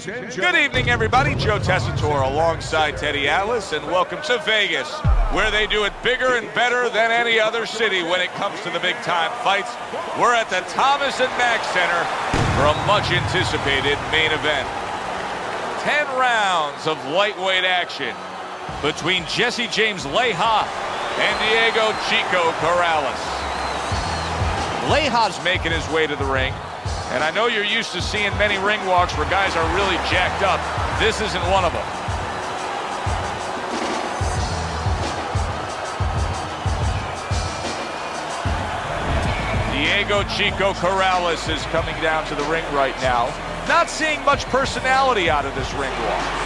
Good evening, everybody. Joe Tessitore alongside Teddy Atlas, and welcome to Vegas, where they do it bigger and better than any other city when it comes to the big-time fights. We're at the Thomas and Mack Center for a much-anticipated main event. 10 rounds of lightweight action between Jesse James Leija and Diego Chico Corrales. Leija's making his way to the ring. And I know you're used to seeing many ring walks where guys are really jacked up. This isn't one of them. Diego Chico Corrales is coming down to the ring right now. Not seeing much personality out of this ring walk.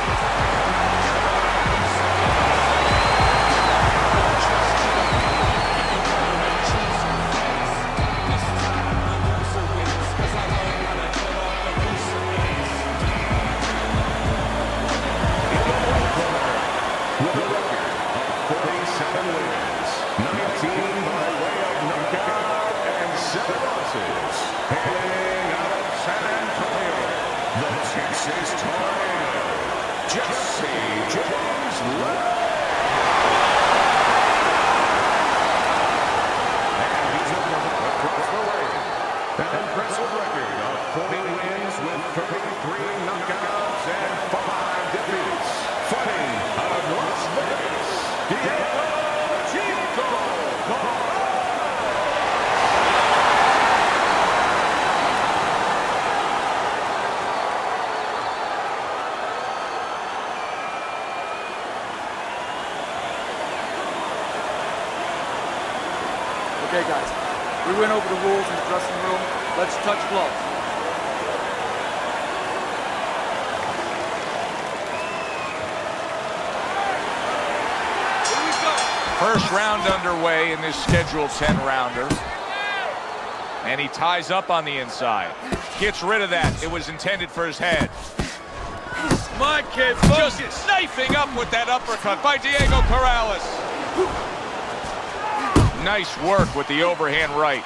Okay, guys, we went over the rules in the dressing room. Let's touch gloves. Here we go. First round underway in this scheduled 10-rounder. And he ties up on the inside. Gets rid of that. It was intended for his head. My kid, just knifing up with that uppercut by Diego Corrales. Nice work with the overhand right.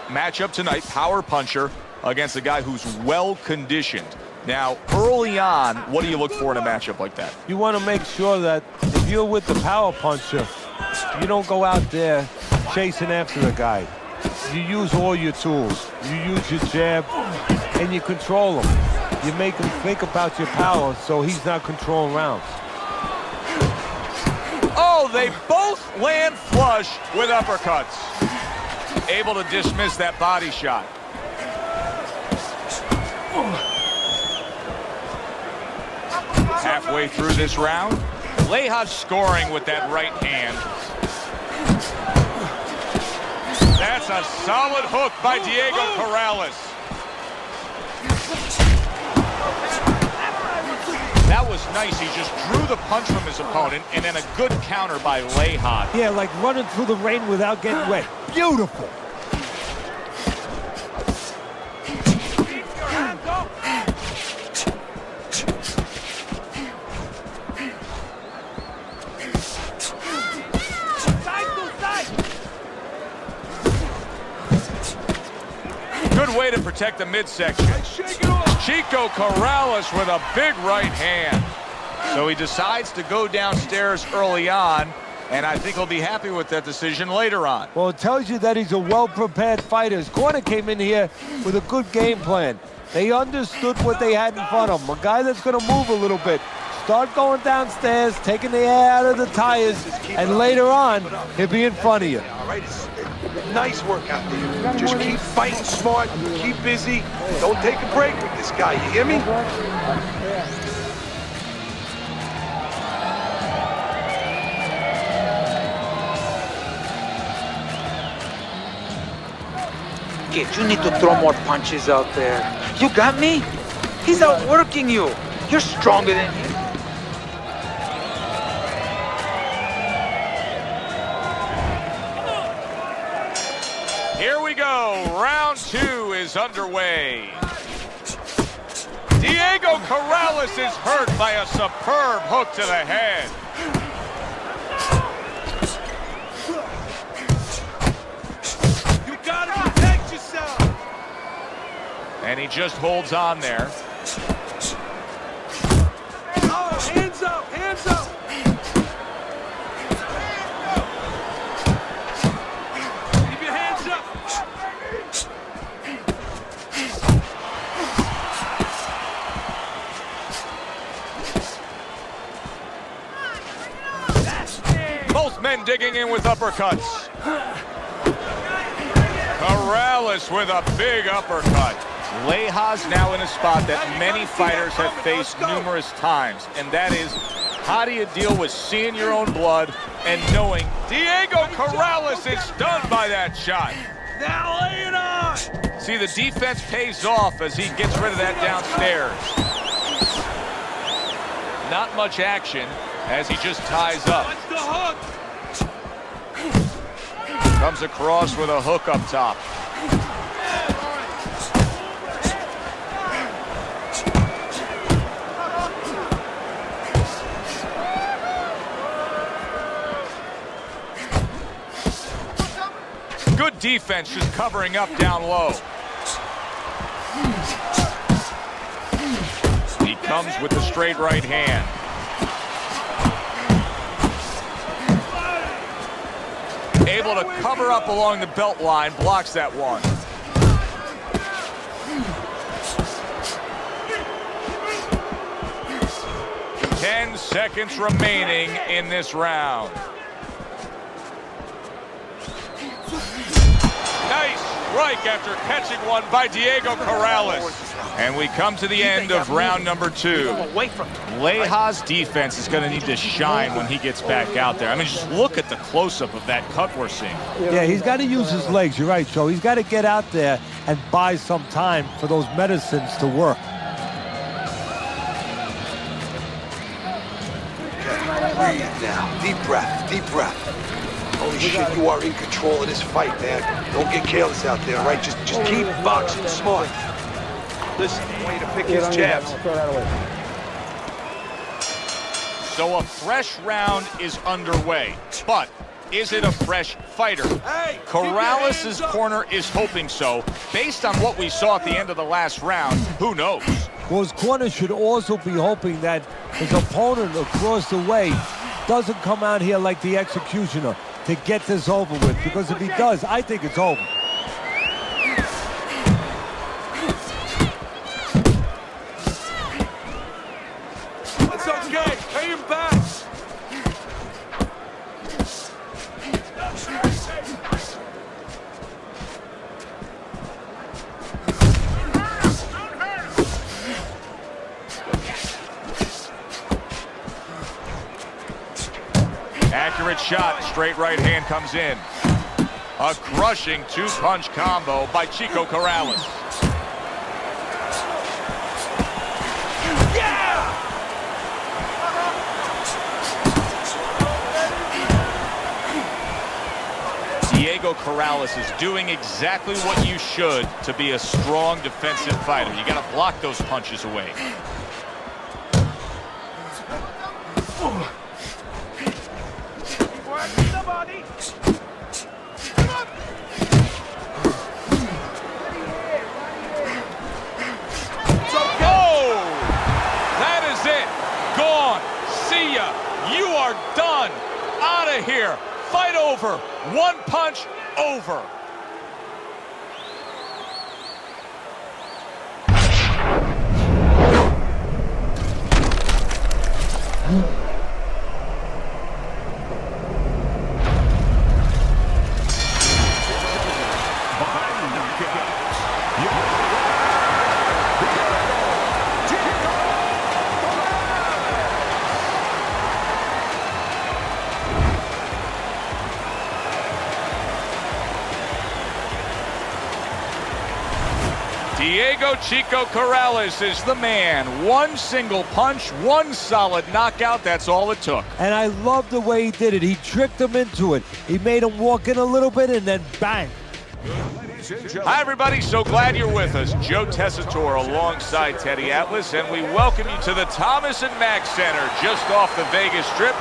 Matchup tonight, power puncher against a guy who's well-conditioned. Now, early on, what do you look for in a matchup like that? You want to make sure that if you're with the power puncher, you don't go out there chasing after the guy. You use all your tools. You use your jab, and you control him. You make him think about your power so he's not controlling rounds. Oh, they both land flush with uppercuts. Able to dismiss that body shot. Halfway through this round, Leija's scoring with that right hand. That's a solid hook by Diego Corrales. That was nice. He just drew the punch from his opponent, and then a good counter by Leija. Yeah, like running through the rain without getting wet. Beautiful. Good way to protect the midsection. Chico Corrales with a big right hand. So he decides to go downstairs early on, and I think he'll be happy with that decision later on. Well, it tells you that he's a well-prepared fighter. His corner came in here with a good game plan. They understood what they had in front of him. A guy that's going to move a little bit. Start going downstairs, taking the air out of the tires, and later on, he'll be in front of you. All right, it's nice work out there. Just keep fighting smart, keep busy. Don't take a break with this guy, you hear me? Kid, you need to throw more punches out there. You got me? He's outworking you. You're stronger than him. Here we go. Round 2 is underway. Diego Corrales is hurt by a superb hook to the head. You gotta protect yourself. And he just holds on there. Oh, hands up, hands up. Keep your hands up. Both men digging in with uppercuts. Corrales with a big uppercut. Leija's now in a spot that many fighters have faced numerous times, and that is, how do you deal with seeing your own blood and knowing Diego Corrales is stunned by that shot? Now lay it on. See, the defense pays off as he gets rid of that downstairs. Not much action as he just ties up. What's the hook? Comes across with a hook up top. Good defense, just covering up down low. He comes with the straight right hand. Able to cover up along the belt line, blocks that one. Ten seconds remaining in this round. Nice strike after catching one by Diego Corrales. And we come to the end of round number 2. Leija's defense is going to need to shine when he gets back out there. I mean, just look at the close-up of that cut we're seeing. Yeah, he's got to use his legs. You're right, Joe. He's got to get out there and buy some time for those medicines to work. Breathe now. Deep breath, deep breath. Holy shit, you are in control of this fight, man. Don't get careless out there, right? Just keep boxing smart. Listen, I want you to pick his jabs. So a fresh round is underway, but is it a fresh fighter? Hey, Corrales' corner is hoping so. Based on what we saw at the end of the last round, who knows? Well, his corner should also be hoping that his opponent across the way doesn't come out here like the executioner to get this over with, because if he does, I think it's over. It's okay. Pay him back. Accurate shot, straight right hand comes in. A crushing two-punch combo by Chico Corrales. Diego Corrales is doing exactly what you should to be a strong defensive fighter. You got to block those punches away. You are done. Out of here. Fight over. One punch over. Diego Chico Corrales is the man. One single punch, one solid knockout, that's all it took. And I love the way he did it. He tricked him into it. He made him walk in a little bit and then bang. Hi, everybody. So glad you're with us. Joe Tessitore alongside Teddy Atlas, and we welcome you to the Thomas and Mack Center just off the Vegas Strip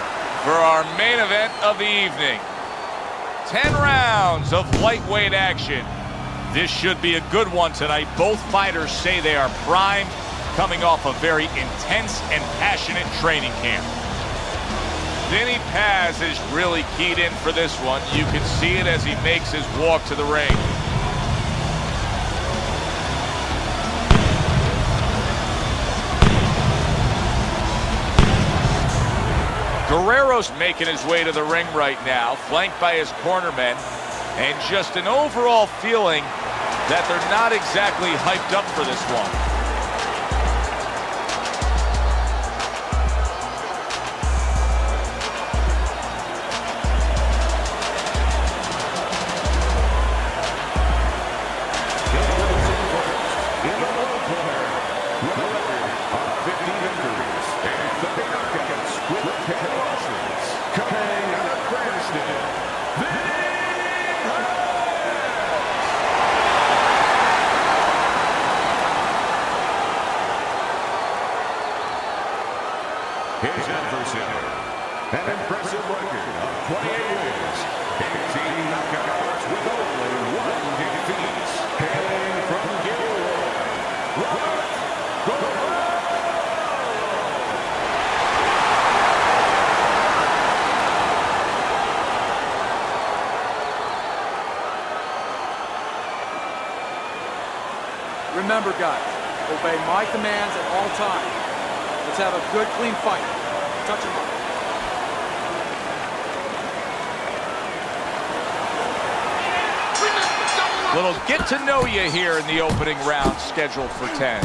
for our main event of the evening. 10 rounds of lightweight action. This should be a good one tonight. Both fighters say they are primed, coming off a very intense and passionate training camp. Vinny Paz is really keyed in for this one. You can see it as he makes his walk to the ring. Guerrero's making his way to the ring right now, flanked by his cornermen, and just an overall feeling that they're not exactly hyped up for this one. His adversary, an impressive record of 28 wins, 18 knockouts with only 1 defeat. Hailing from Guerrero, Roberto. Remember, guys, obey my commands at all times. Let's have a good, clean fight. Touch him up. Little get to know you here in the opening round, scheduled for 10.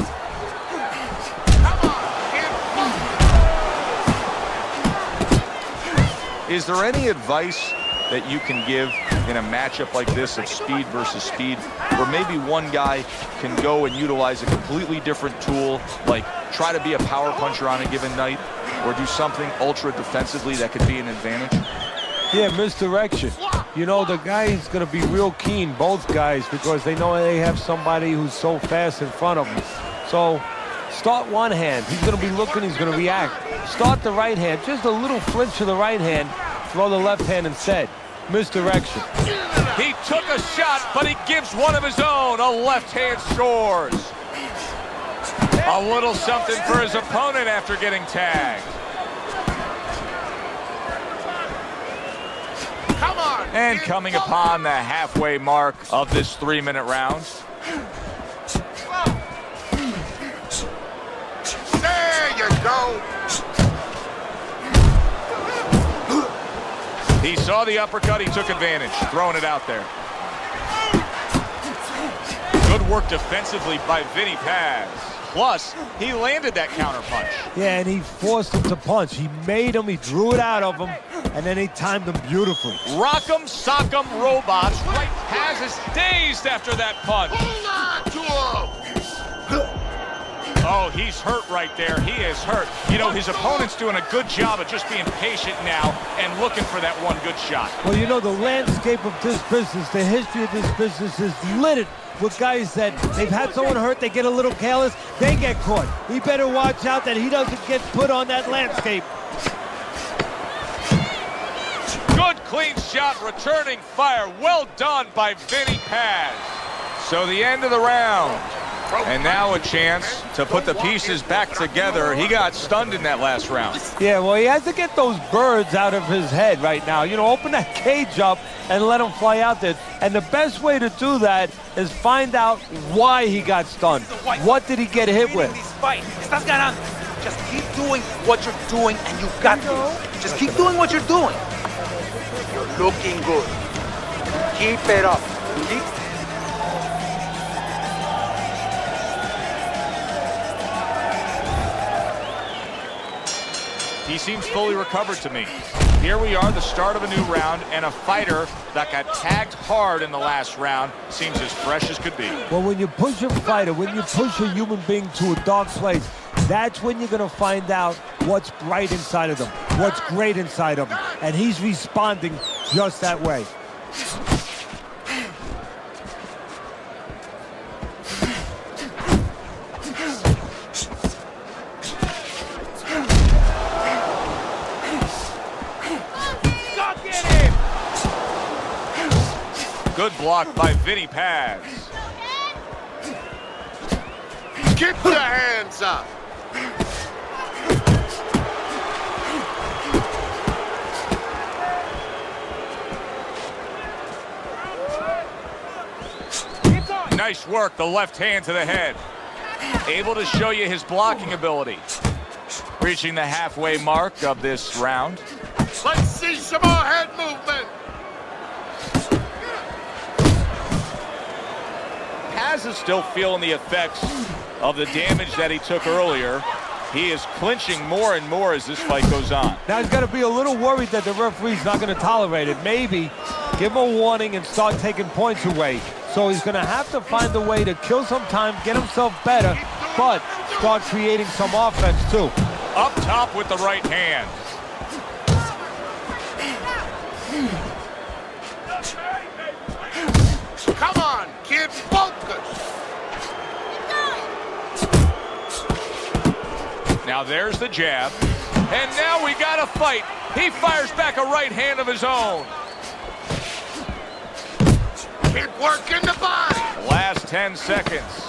Is there any advice that you can give in a matchup like this of speed versus speed, where maybe one guy can go and utilize a completely different tool, like try to be a power puncher on a given night, or do something ultra defensively that could be an advantage? Yeah, misdirection. You know, the guy's going to be real keen, both guys, because they know they have somebody who's so fast in front of them. So start one hand. He's going to be looking, he's going to react. Start the right hand, just a little flinch to the right hand, throw the left hand instead. Misdirection. He took a shot, but he gives one of his own. A left hand scores. A little something for his opponent after getting tagged. Come on! And coming upon the halfway mark of this 3-minute round. There you go! He saw the uppercut, he took advantage, throwing it out there. Good work defensively by Vinny Paz. Plus, he landed that counter punch. Yeah, and he forced him to punch. He made him, he drew it out of him, and then he timed him beautifully. Rock'em, sock'em, robots. Right, Paz is dazed after that punch. Hold on to him! Oh, he's hurt right there. He is hurt. You know, his opponent's doing a good job of just being patient now and looking for that one good shot. Well, you know, the landscape of this business, the history of this business is littered with guys that they've had someone hurt, they get a little careless, they get caught. He better watch out that he doesn't get put on that landscape. Good clean shot, returning fire. Well done by Vinny Paz. So the end of the round. And now a chance to put the pieces back together. He got stunned in that last round. Yeah, well, he has to get those birds out of his head right now. You know, open that cage up and let him fly out there. And the best way to do that is find out why he got stunned. What did he get hit with? Just keep doing what you're doing and you got this. Just keep doing what you're doing. You're looking good. Keep it up. Keep He seems fully recovered to me. Here we are, the start of a new round, and a fighter that got tagged hard in the last round seems as fresh as could be. Well, when you push a fighter, when you push a human being to a dark place, that's when you're going to find out what's bright inside of them, what's great inside of them. And he's responding just that way. Good block by Vinny Paz. Keep your hands up. Nice work, the left hand to the head. Able to show you his blocking ability. Reaching the halfway mark of this round. Let's see some more head movement. Kaz is still feeling the effects of the damage that he took earlier. He is clinching more and more as this fight goes on. Now he's got to be a little worried that the referee's not going to tolerate it. Maybe give him a warning and start taking points away. So he's going to have to find a way to kill some time, get himself better, but start creating some offense too. Up top with the right hand. Come on, kid, focus. Now there's the jab. And now we got a fight. He fires back a right hand of his own. Keep working the body. Last 10 seconds.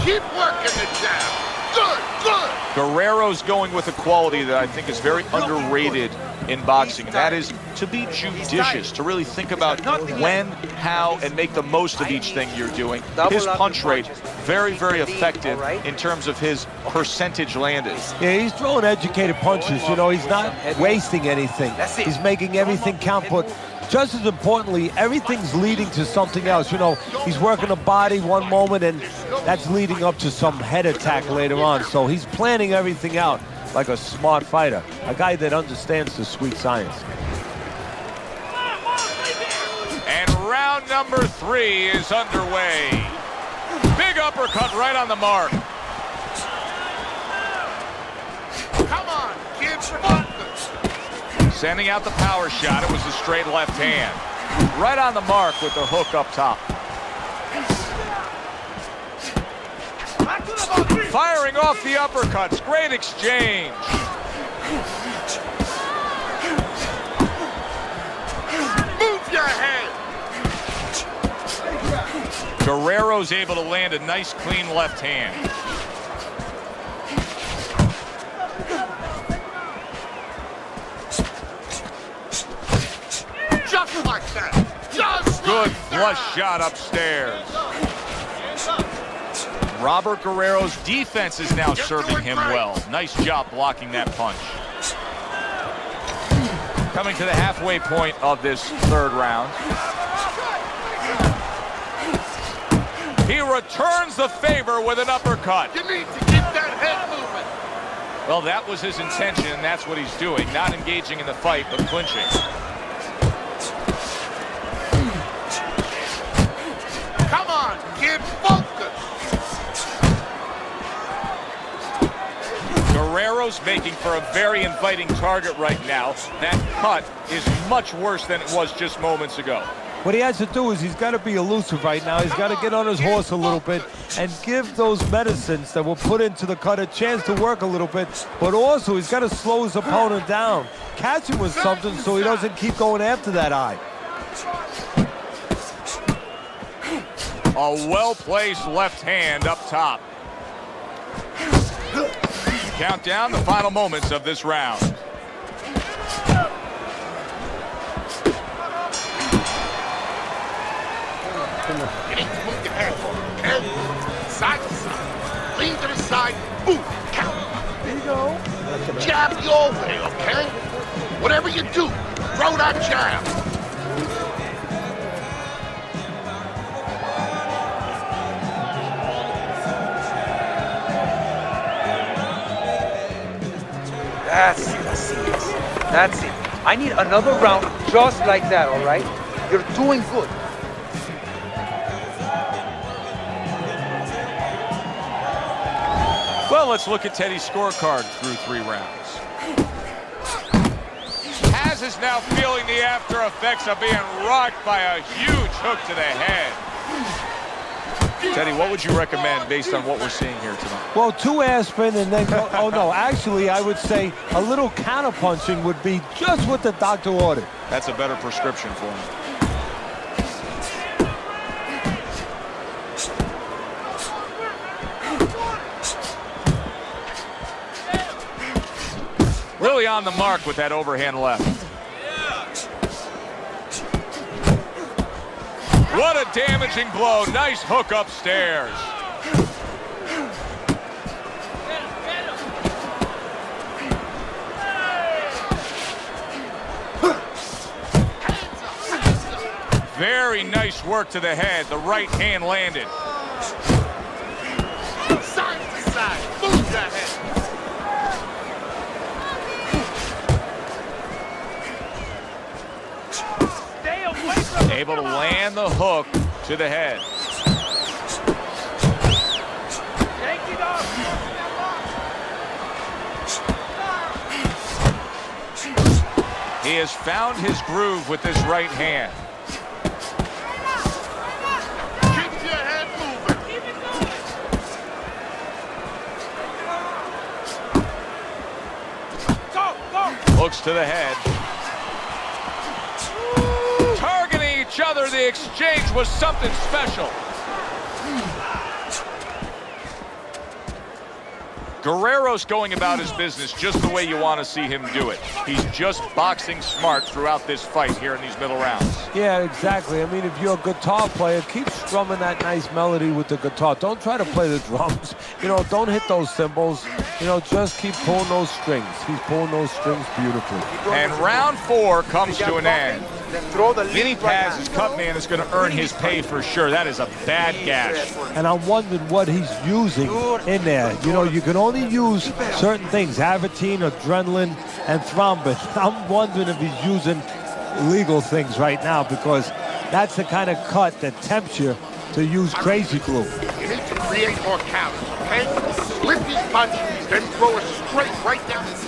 Keep working the jab. Good, good. Guerrero's going with a quality that I think is very underrated in boxing, and that is to be judicious, to really think about when, how, and make the most of each thing you're doing. His punch rate, very, very effective in terms of his percentage landed. Yeah, he's throwing educated punches. You know, he's not wasting anything. He's making everything count, but just as importantly, everything's leading to something else. You know, he's working the body one moment, and that's leading up to some head attack later on. So he's planning everything out like a smart fighter, a guy that understands the sweet science. And round number 3 is underway. Big uppercut right on the mark. Come on, kids, focus. Sending out the power shot. It was a straight left hand. Right on the mark with the hook up top. Firing off the uppercuts. Great exchange. Move your head. Guerrero's able to land a nice, clean left hand. Just like that. Just Good like flush that. shot upstairs. Robert Guerrero's defense is now serving him well. Nice job blocking that punch. Coming to the halfway point of this third round. He returns the favor with an uppercut. You need to keep that head moving. Well, that was his intention, and that's what he's doing. Not engaging in the fight, but clinching. Come on, kid, focus. Guerrero's making for a very inviting target right now. That cut is much worse than it was just moments ago. What he has to do is he's got to be elusive right now. He's got to get on his horse a little bit and give those medicines that were put into the cut a chance to work a little bit. But also, he's got to slow his opponent down. Catch him with something so he doesn't keep going after that eye. A well-placed left hand up top. Count down the final moments of this round. You need to move your head, okay? Side to side. Lean to the side. Move. Count. There you go. Jab your way, okay? Whatever you do, throw that jab. That's it. I need another round just like that, all right? You're doing good. Well, let's look at Teddy's scorecard through 3 rounds. Kaz is now feeling the after effects of being rocked by a huge hook to the head. Teddy, what would you recommend based on what we're seeing here tonight? Well, 2 aspirin and then go, oh no, actually I would say a little counterpunching would be just what the doctor ordered. That's a better prescription for him. really on the mark with that overhand left. What a damaging blow. Nice hook upstairs. Very nice work to the head. The right hand landed. Side to side. Move that head. Stay away from him. Able to land the hook to the head. Take it off. He has found his groove with this right hand. Keep your head moving. Go, go. Looks to the head. Targeting each other. The exchange was something special. Guerrero's going about his business just the way you want to see him do it. He's just boxing smart throughout this fight here in these middle rounds. Yeah, exactly. I mean, if you're a guitar player, keep strumming that nice melody with the guitar. Don't try to play the drums. You know, don't hit those cymbals. You know, just keep pulling those strings. He's pulling those strings beautifully. And round 4 comes to an end. Then throw the Vinny lead right Paz's hand. cut man is going to earn his pay for sure. That is a bad gash. And I'm wondering what he's using in there. You know, you can only use certain things, Avatine, adrenaline, and thrombin. I'm wondering if he's using illegal things right now, because that's the kind of cut that tempts you to use crazy glue. You need to create more counters, okay? Slip his punch, then throw it straight right down his...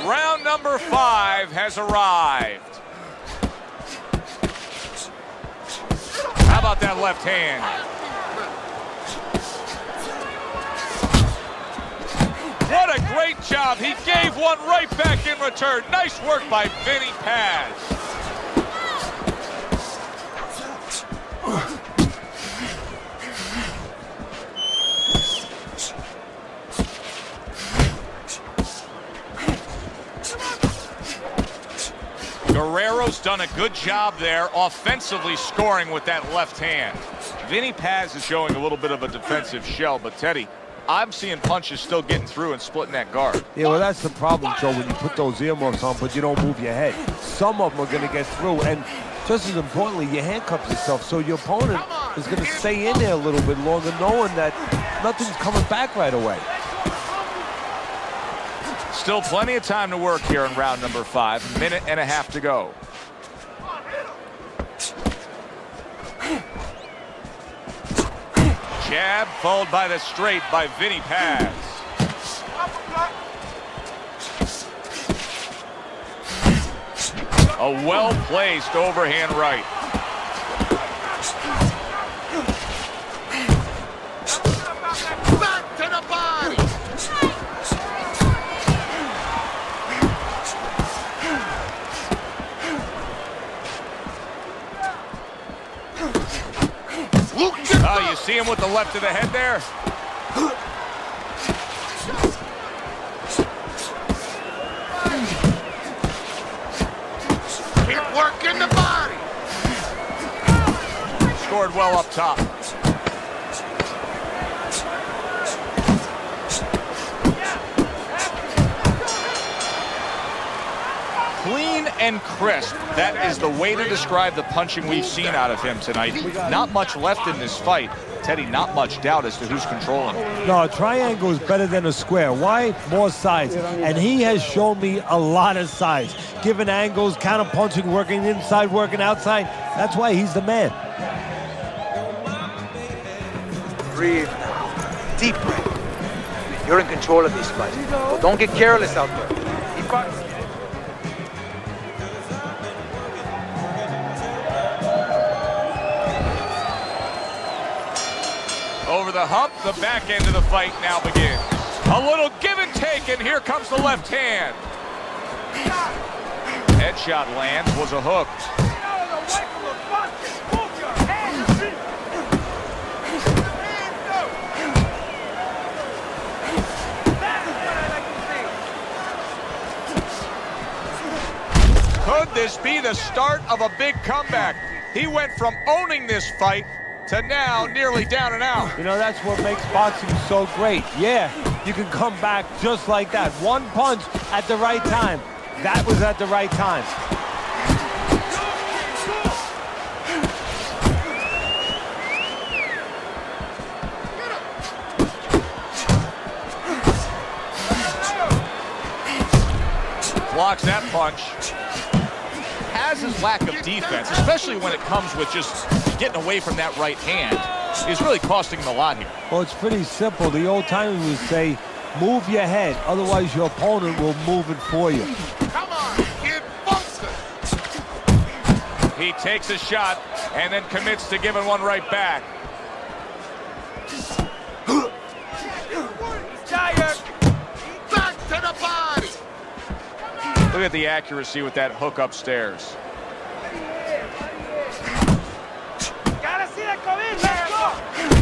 Round number 5 has arrived. How about that left hand? What a great job. He gave one right back in return. Nice work by Vinny Paz. Guerrero's done a good job there, offensively scoring with that left hand. Vinny Paz is showing a little bit of a defensive shell, but Teddy, I'm seeing punches still getting through and splitting that guard. Yeah, well, that's the problem, Joe, when you put those earmarks on, but you don't move your head. Some of them are going to get through, and just as importantly, you handcuff yourself, so your opponent is going to stay in there a little bit longer, knowing that nothing's coming back right away. Still plenty of time to work here in round number 5. Minute and a half to go. Jab followed by the straight by Vinny Paz. A well-placed overhand right. Back to the body! Oh, you see him with the left of the head there? Keep working the body! Scored well up top. Clean and crisp. That is the way to describe the punching we've seen out of him tonight. Not much left in this fight. Teddy, not much doubt as to who's controlling. No, a triangle is better than a square. Why? More sides. And he has shown me a lot of sides. Given angles, counter punching, working inside, working outside. That's why he's the man. Breathe now. Deep breath. You're in control of this fight. But don't get careless out there. Keep boxing. Over the hump, the back end of the fight now begins. A little give and take, and here comes the left hand. Headshot lands, was a hook. Could this be the start of a big comeback? He went from owning this fight to now nearly down and out. You know, that's what makes boxing so great. Yeah, you can come back just like that. One punch at the right time. That was at the right time. Blocks that punch. Has his lack of defense, especially when it comes with just getting away from that right hand, is really costing him a lot here. Well, it's pretty simple. The old timers would say, move your head, otherwise your opponent will move it for you. Come on, kid, focus. He takes a shot and then commits to giving one right back. He's tired. Back to the body. Look at the accuracy with that hook upstairs.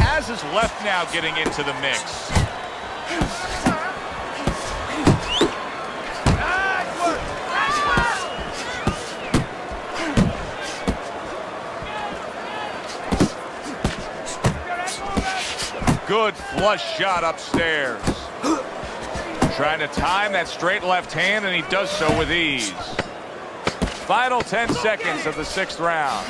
Has his left now getting into the mix. Good flush shot upstairs. Trying to time that straight left hand, and he does so with ease. Final 10 seconds of the 6th round.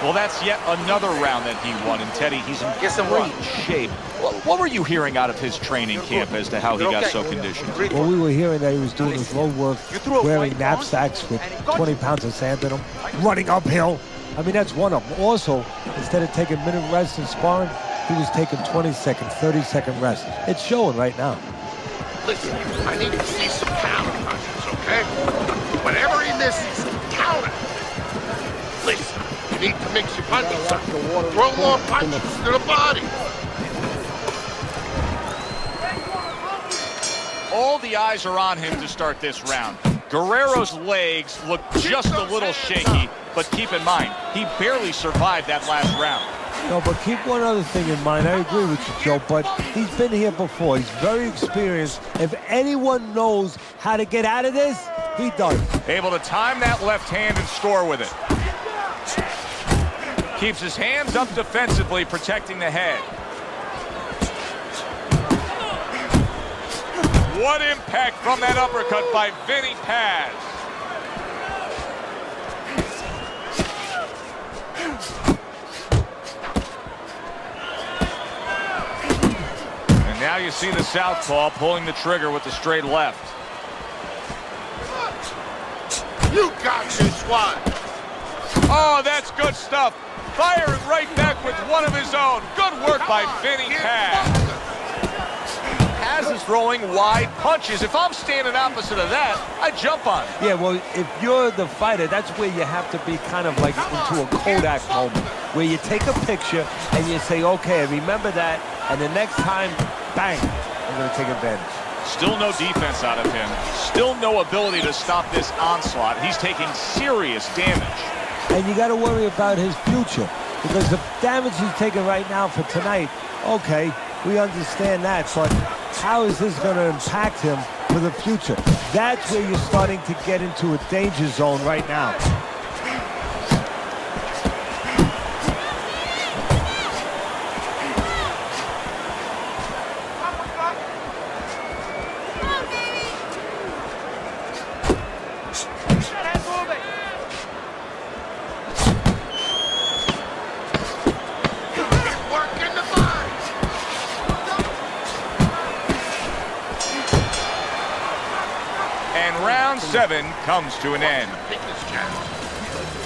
Well, that's yet another round that he won, and Teddy, he's in great shape. What were you hearing out of his training camp as to how he got so conditioned? Well, we were hearing that he was doing his road work, wearing knapsacks with 20 pounds of sand in them, running uphill. I mean, that's one of them. Also, instead of taking minute rest in sparring, he was taking 20-second, 30-second rest. It's showing right now. Listen, I need to see some counter punches, okay? Whatever he misses, counter. Listen, you need to mix your punches up. Throw more punches to the body. All the eyes are on him to start this round. Guerrero's legs look just a little shaky, but keep in mind, he barely survived that last round. No, but keep one other thing in mind. I agree with you, Joe, but he's been here before. He's very experienced. If anyone knows how to get out of this, he does. Able to time that left hand and score with it. Keeps his hands up defensively, protecting the head. What impact from that uppercut by Vinny Paz. And now you see the southpaw pulling the trigger with the straight left. You got this one. Oh, that's good stuff. Firing right back with one of his own. Good work by Vinny Paz. Paz is throwing wide punches. If I'm standing opposite of that, I jump on it. Yeah, well, if you're the fighter, that's where you have to be kind of like into a Kodak moment, where you take a picture and you say, okay, remember that, and the next time, bang, I'm going to take advantage. Still no defense out of him. Still no ability to stop this onslaught. He's taking serious damage. And you got to worry about his future, because the damage he's taking right now for tonight, okay, we understand that, but how is this going to impact him for the future? That's where you're starting to get into a danger zone right now. Round 7 comes to an end. Pick this jab.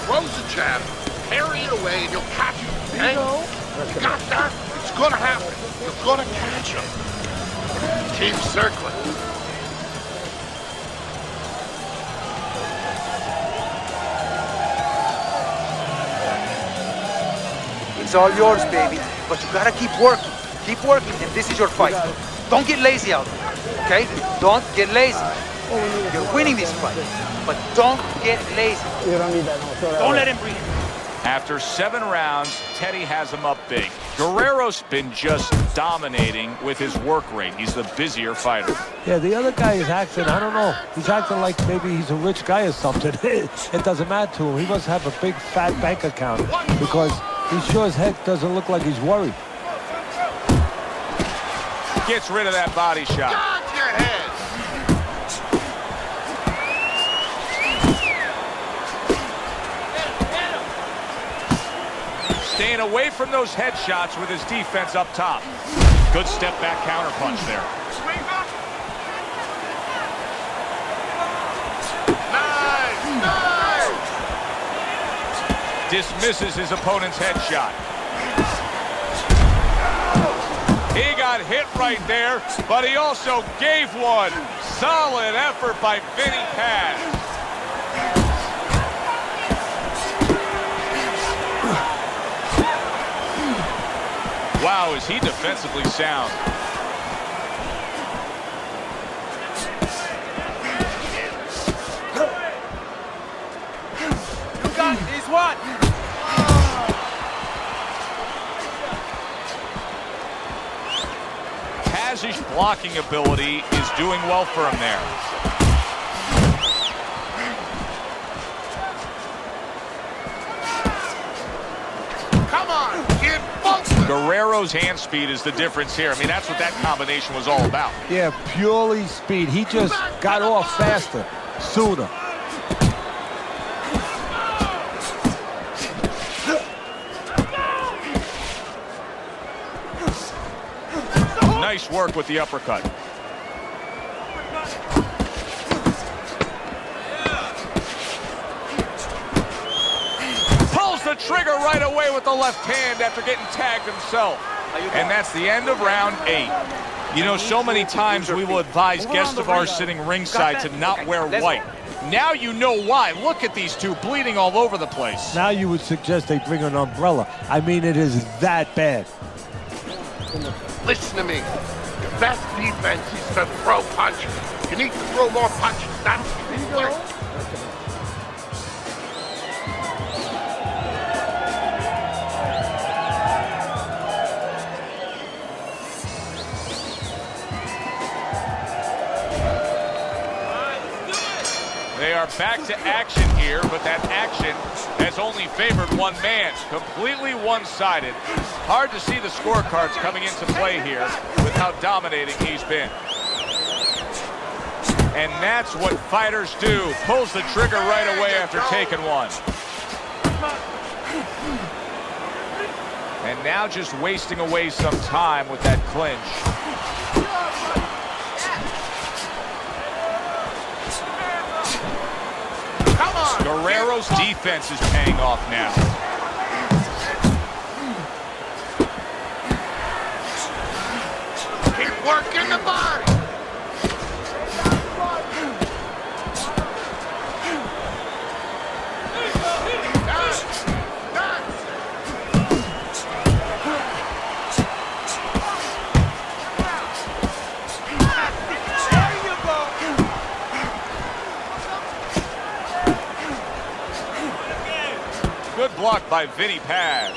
Throws the jab, parry it away, and you'll catch him. Okay? You got that? It's gonna happen. You're gonna catch him. Keep circling. It's all yours, baby. But you gotta keep working. Keep working, and this is your fight. Don't get lazy out there, okay? Don't get lazy. You're winning this fight, but don't get lazy. You don't need that. No, don't let him breathe. After 7 rounds, Teddy has him up big. Guerrero's been just dominating with his work rate. He's the busier fighter. Yeah, the other guy is acting, I don't know, he's acting like maybe he's a rich guy or something. It doesn't matter to him. He must have a big fat bank account because he sure as heck doesn't look like he's worried. Gets rid of that body shot. Guard your head. Staying away from those headshots with his defense up top. Good step back counter punch there. Nice, nice. Dismisses his opponent's headshot. He got hit right there, but he also gave one. Solid effort by Vinny Paz. Wow, is he defensively sound. You got it. He's what? Paz's blocking ability is doing well for him there. Come on, kid. Guerrero's hand speed is the difference here. I mean, that's what that combination was all about. Yeah, purely speed. He just got off faster, sooner. Nice work with the uppercut. Pulls the trigger right away with the left hand after getting tagged himself. And that's the end of round 8. You know, so many times we will advise guests of ours sitting ringside to not wear white. Now you know why. Look at these two bleeding all over the place. Now you would suggest they bring an umbrella. I mean, it is that bad. Listen to me. Your best defense is to throw punches. You need to throw more punches. That's the work. They are back to action here, but that action has only favored one man. Completely one-sided. Hard to see the scorecards coming into play here with how dominating he's been. And that's what fighters do. Pulls the trigger right away after taking one. And now just wasting away some time with that clinch. Guerrero's defense is paying off now. Keep working the body. Good block by Vinny Paz.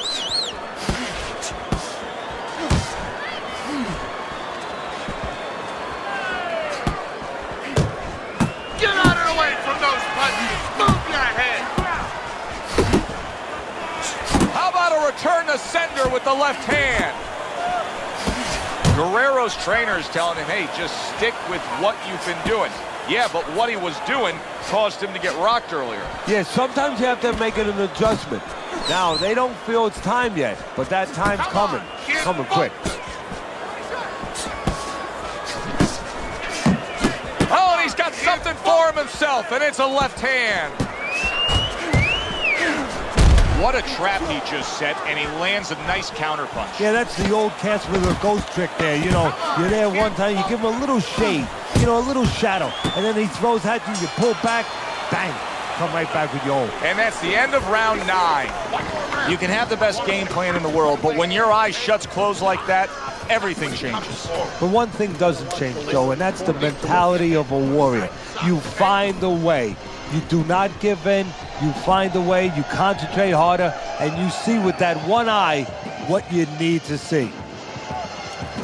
Get out of the way from those punches. Move your head. How about a return to sender with the left hand? Guerrero's trainer is telling him, hey, just stick with what you've been doing. Yeah, but what he was doing caused him to get rocked earlier. Yeah, sometimes you have to make it an adjustment. Now, they don't feel it's time yet, but that time's coming. Coming quick. Oh, and he's got something for him himself, and it's a left hand. What a trap he just set, and he lands a nice counter punch. Yeah, that's the old Casper the Ghost trick there. You know, you're there one time, you give him a little shade, you know, a little shadow, and then he throws at you, you pull back, bang, come right back with your own. And that's the end of round 9. You can have the best game plan in the world, but when your eye shuts closed like that, everything changes. But one thing doesn't change, Joe, and that's the mentality of a warrior. You find a way. You do not give in. You find a way. You concentrate harder. and you see with that one eye what you need to see.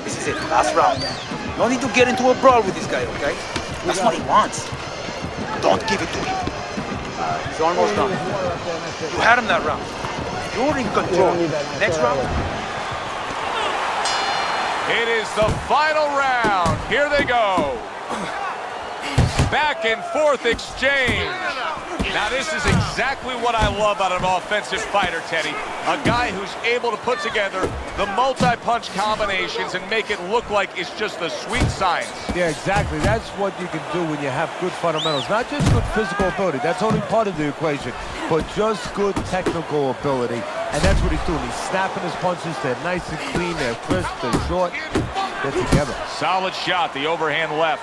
This is it, last round. No need to get into a brawl with this guy, okay? That's what he wants. Don't give it to him. He's almost done. You had him that round. You're in control. Next round. It is the final round. Here they go. Back and forth exchange. Now this is exactly what I love out of an offensive fighter, Teddy. A guy who's able to put together the multi-punch combinations and make it look like it's just the sweet science. Yeah, exactly. That's what you can do when you have good fundamentals. Not just good physical ability. That's only part of the equation. But just good technical ability. And that's what he's doing. He's snapping his punches. They're nice and clean. They're crisp. They're short. They're together. Solid shot, the overhand left.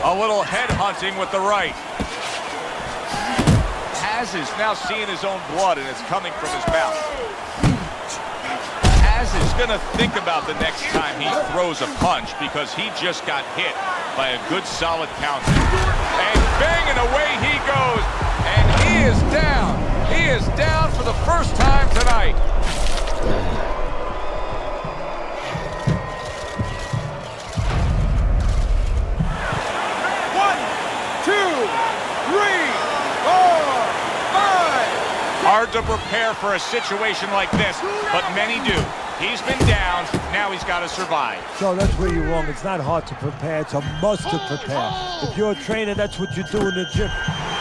A little head hunting with the right. Haz is now seeing his own blood, and it's coming from his mouth. Haz is going to think about the next time he throws a punch because he just got hit by a good, solid counter. And bang, and away he goes. And he is down. He is down for the first time tonight. Hard to prepare for a situation like this, but many do. He's been down, now he's got to survive. So that's where you're wrong. It's not hard to prepare, it's a must to prepare. If you're a trainer, that's what you do in the gym.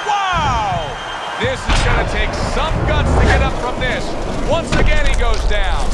Wow! This is going to take some guts to get up from this. Once again, he goes down.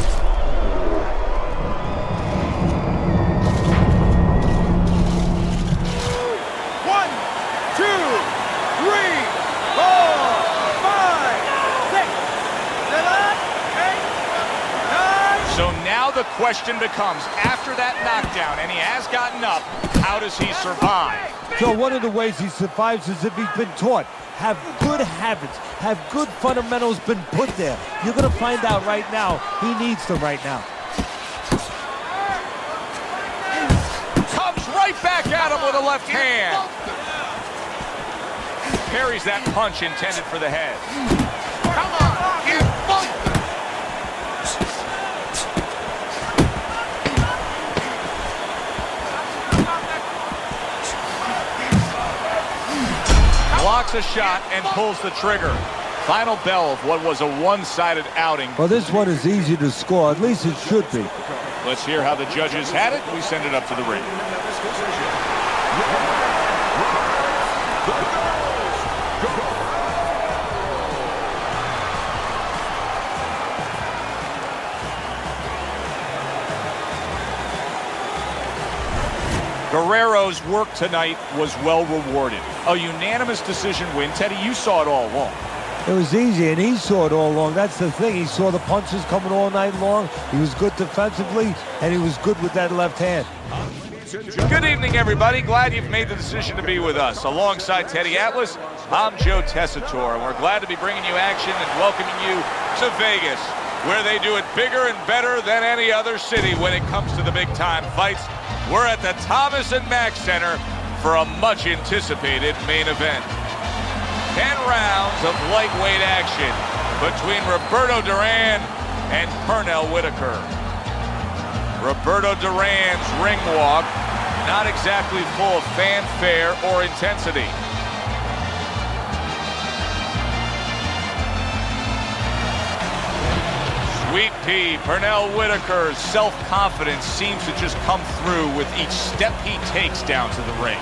So now the question becomes, after that knockdown, and he has gotten up, how does he survive? So one of the ways he survives is if he's been taught. Have good habits, have good fundamentals been put there. You're going to find out right now, he needs them right now. Comes right back at him with a left hand. Parries that punch intended for the head. Come on, get bumped. Blocks a shot and pulls the trigger. Final bell of what was a one-sided outing. Well, this one is easy to score. At least it should be. Let's hear how the judges had it. We send it up to the ring. Guerrero's work tonight was well rewarded. A unanimous decision win. Teddy, you saw it all along. It was easy, and he saw it all along. That's the thing. He saw the punches coming all night long. He was good defensively, and he was good with that left hand. Good evening, everybody. Glad you've made the decision to be with us. Alongside Teddy Atlas, I'm Joe Tessitore, and we're glad to be bringing you action and welcoming you to Vegas, where they do it bigger and better than any other city when it comes to the big-time fights. We're at the Thomas & Mack Center for a much-anticipated main event. 10 rounds of lightweight action between Roberto Duran and Pernell Whitaker. Roberto Duran's ring walk, not exactly full of fanfare or intensity. Sweet pea, Pernell Whitaker's self-confidence seems to just come through with each step he takes down to the ring.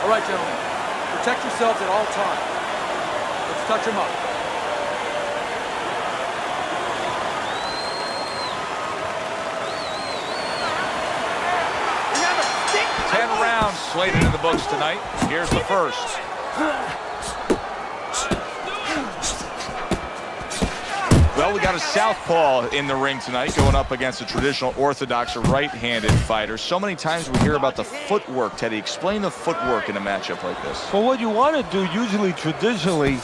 All right, gentlemen. Protect yourselves at all times. Let's touch them up. 10 rounds slated in the books tonight. Here's the first. Well, we got a southpaw in the ring tonight going up against a traditional orthodox right-handed fighter. So many times we hear about the footwork. Teddy, explain the footwork in a matchup like this. Well, what you want to do, usually, traditionally,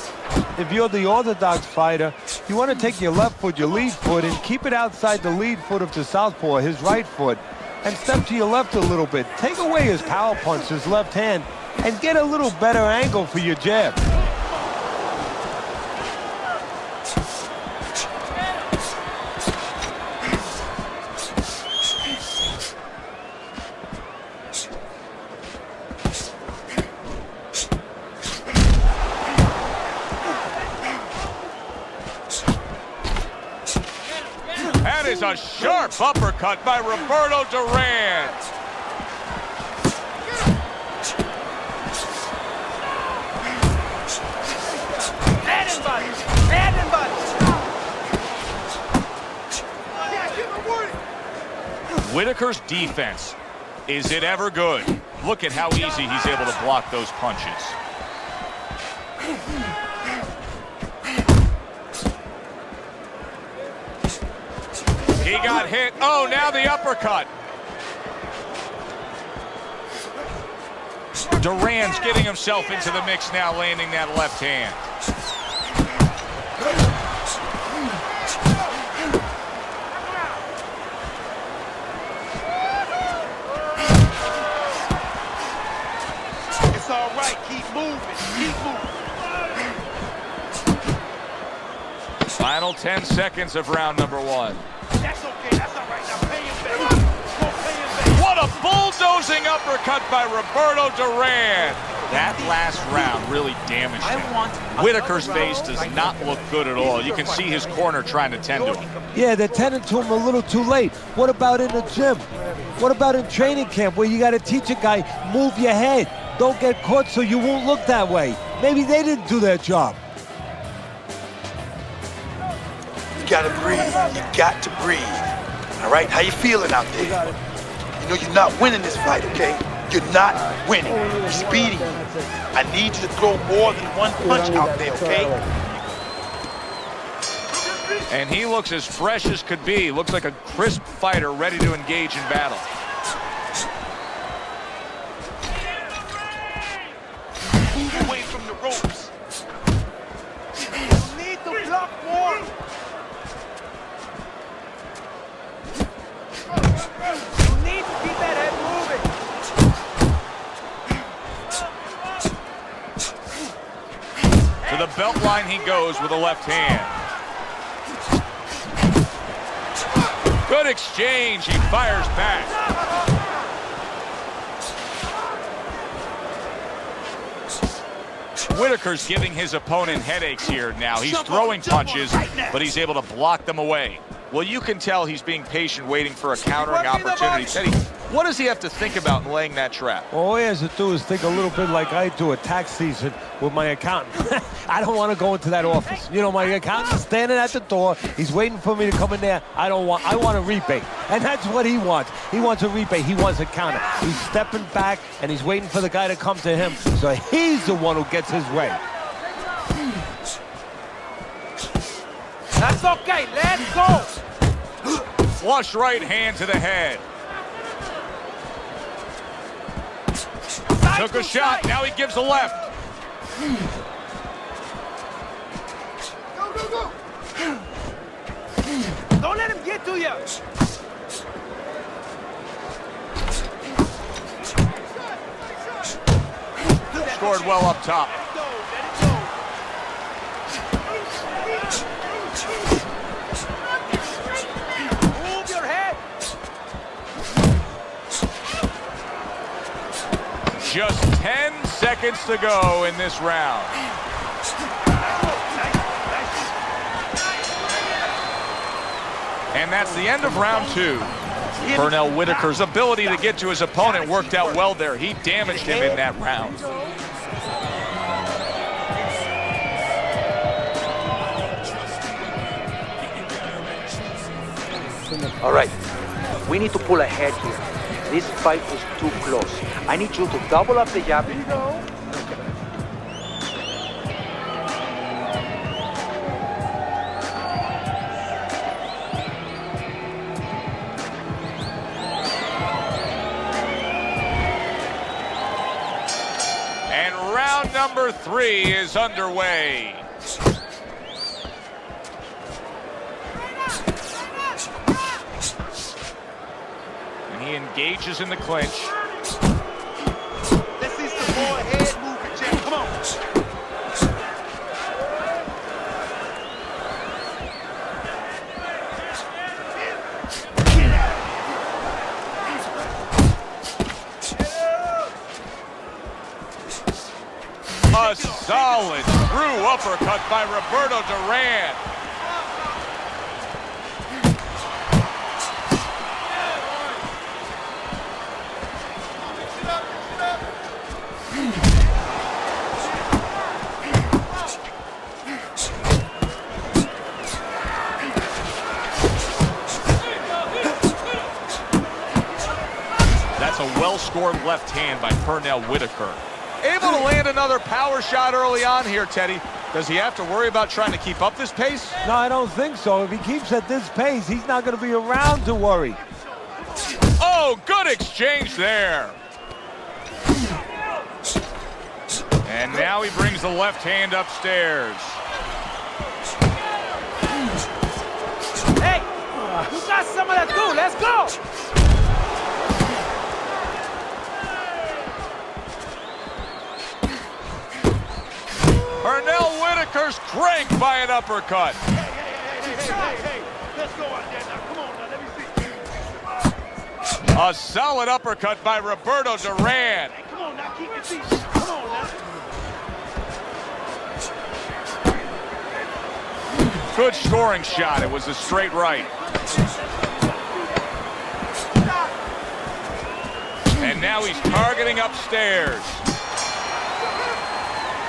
if you're the orthodox fighter, you want to take your left foot, your lead foot, and keep it outside the lead foot of the southpaw, his right foot, and step to your left a little bit. Take away his power punch, his left hand, and get a little better angle for your jab. That is a sharp uppercut by Roberto Duran. Whitaker's defense, is it ever good? Look at how easy he's able to block those punches. He got hit. Oh, now the uppercut. Duran's getting himself into the mix now, landing that left hand. It's all right. Keep moving. Keep moving. Final 10 seconds of round number one. That's okay. That's all right. Now pay him back. Go pay him back. What a bulldozing uppercut by Roberto Duran. That last round really damaged him. Whitaker's face does not look good at all. You can see his corner trying to tend to him. Yeah, they're tending to him a little too late. What about in the gym? What about in training camp where you got to teach a guy, move your head. Don't get caught so you won't look that way. Maybe they didn't do their job. You gotta breathe. You got to breathe. All right? How you feeling out there? You know you're not winning this fight, okay? You're not winning. He's beating you. I need you to throw more than one punch out there, okay? And he looks as fresh as could be. Looks like a crisp fighter ready to engage in battle. Move away from the ropes. You need to block more. You need to keep that head moving. To the belt line he goes with a left hand. Good exchange. He fires back. Whitaker's giving his opponent headaches here now. He's throwing punches, but he's able to block them away. Well, you can tell he's being patient, waiting for a countering opportunity. Teddy, what does he have to think about in laying that trap? All he has to do is think a little bit like I do at tax season with my accountant. I don't want to go into that office. You know, my accountant's standing at the door. He's waiting for me to come in there. I want a rebate. And that's what he wants. He wants a rebate. He wants a counter. He's stepping back, and he's waiting for the guy to come to him. So he's the one who gets his way. That's okay. Let's go. Flush right hand to the head. Took a shot. Now he gives a left. Go, go, go. Don't let him get to you. Scored well up top. Move your head. Just 10 seconds to go in this round. And that's the end of round two. Pernell Whitaker's ability to get to his opponent worked out well there. He damaged him in that round. All right, we need to pull ahead here. This fight is too close. I need you to double up the jab. Here you go. And round number 3 is underway. He engages in the clinch. Let's see some more head movement, Jack. Come on. A solid true uppercut by Roberto Duran. That's a well-scored left hand by Pernell Whitaker. Able to land another power shot early on here, Teddy. Does he have to worry about trying to keep up this pace? No, I don't think so. If he keeps at this pace, he's not going to be around to worry. Oh, good exchange there. And now he brings the left hand upstairs. Hey, you got some of that too. Let's go. Pernell Whitaker's cranked by an uppercut. Hey. Let's go out there now. Come on now. Let me see. A solid uppercut by Roberto Duran. Hey, come on now. Keep your feet. Come on now. Good scoring shot. It was a straight right. And now he's targeting upstairs.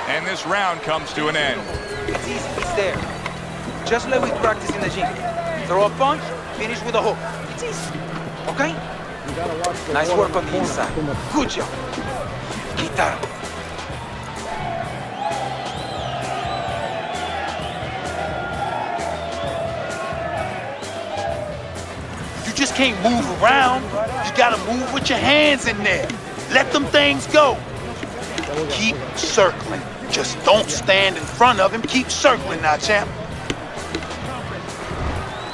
And this round comes to an end. It's easy. It's there. Just like we practice in the gym. Throw a punch, finish with a hook. It's easy. Okay? Nice work on the inside. Good job. Quítalo. You just can't move around. You gotta move with your hands in there. Let them things go. Keep circling. Just don't stand in front of him. Keep circling now, champ.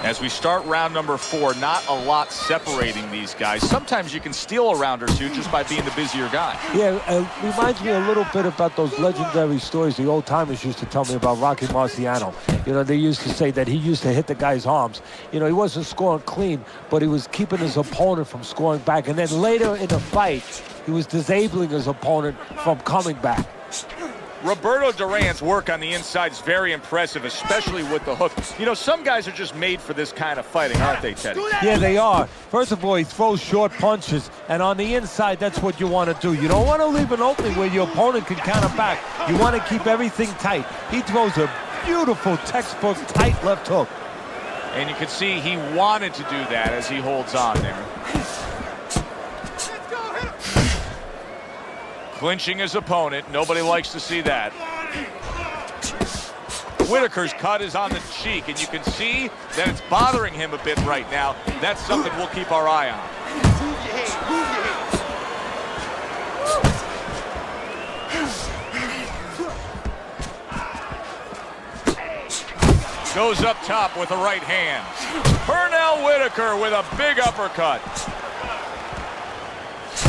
As we start round number 4, not a lot separating these guys. Sometimes you can steal a round or two just by being the busier guy. Yeah, it reminds me a little bit about those legendary stories the old timers used to tell me about Rocky Marciano. You know, they used to say that he used to hit the guy's arms. You know, he wasn't scoring clean, but he was keeping his opponent from scoring back. And then later in the fight, he was disabling his opponent from coming back. Roberto Duran's work on the inside is very impressive, especially with the hook. You know, some guys are just made for this kind of fighting, aren't they, Teddy? Yeah, they are. First of all, he throws short punches, and on the inside, that's what you want to do. You don't want to leave an opening where your opponent can counter back. You want to keep everything tight. He throws a beautiful textbook tight left hook. And you can see he wanted to do that as he holds on there. Clinching his opponent. Nobody likes to see that. Whitaker's cut is on the cheek, and you can see that it's bothering him a bit right now. That's something we'll keep our eye on. Move your head. Goes up top with the right hand. Pernell Whitaker with a big uppercut.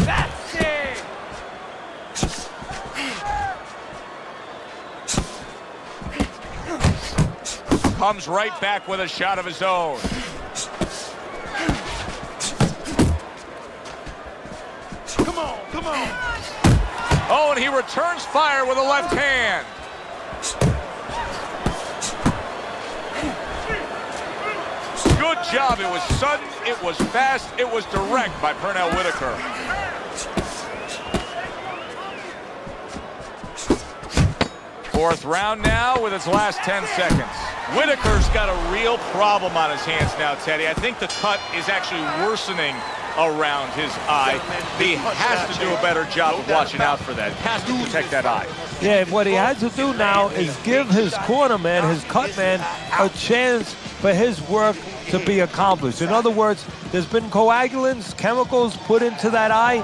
That's it. Comes right back with a shot of his own. Come on. Oh, and he returns fire with a left hand. Good job. It was sudden, it was fast, it was direct by Pernell Whitaker. Fourth round now with its last 10 seconds. Whitaker's got a real problem on his hands now, Teddy. I think the cut is actually worsening around his eye. He has to do a better job of watching out for that. Has to protect that eye. Yeah, what he has to do now is give his corner man, his cut man, a chance for his work to be accomplished. In other words, there's been coagulants, chemicals put into that eye.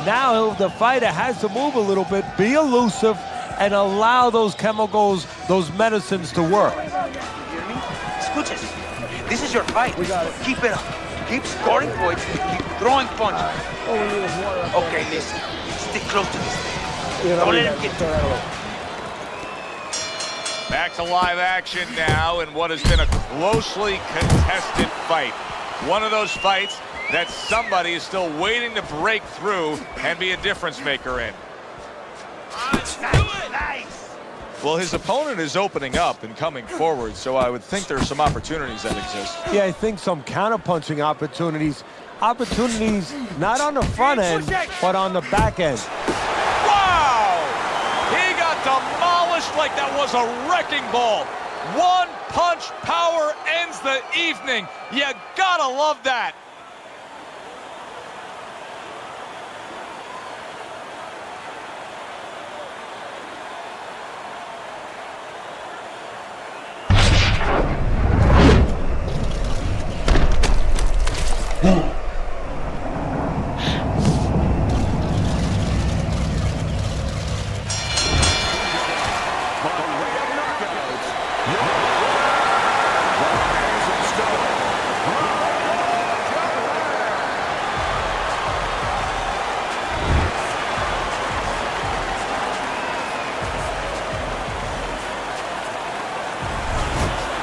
Now the fighter has to move a little bit, be elusive, and allow those chemicals, those medicines to work. You hear me? Escuches. This is your fight. We got it. Keep it up. Keep scoring points. Keep throwing punches. Okay, listen. Stick close to this thing. Don't let him get to it. Back to live action now in what has been a closely contested fight. One of those fights that somebody is still waiting to break through and be a difference maker in. Nice. Well, his opponent is opening up and coming forward, so I would think there's some opportunities that exist. Yeah, I think some counterpunching opportunities. Opportunities not on the front end, but on the back end. Wow! He got demolished like that was a wrecking ball. One punch power ends the evening. You gotta love that.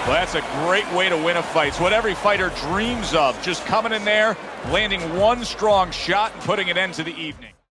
Well, that's a great way to win a fight. It's what every fighter dreams of, just coming in there, landing one strong shot and putting an end to the evening.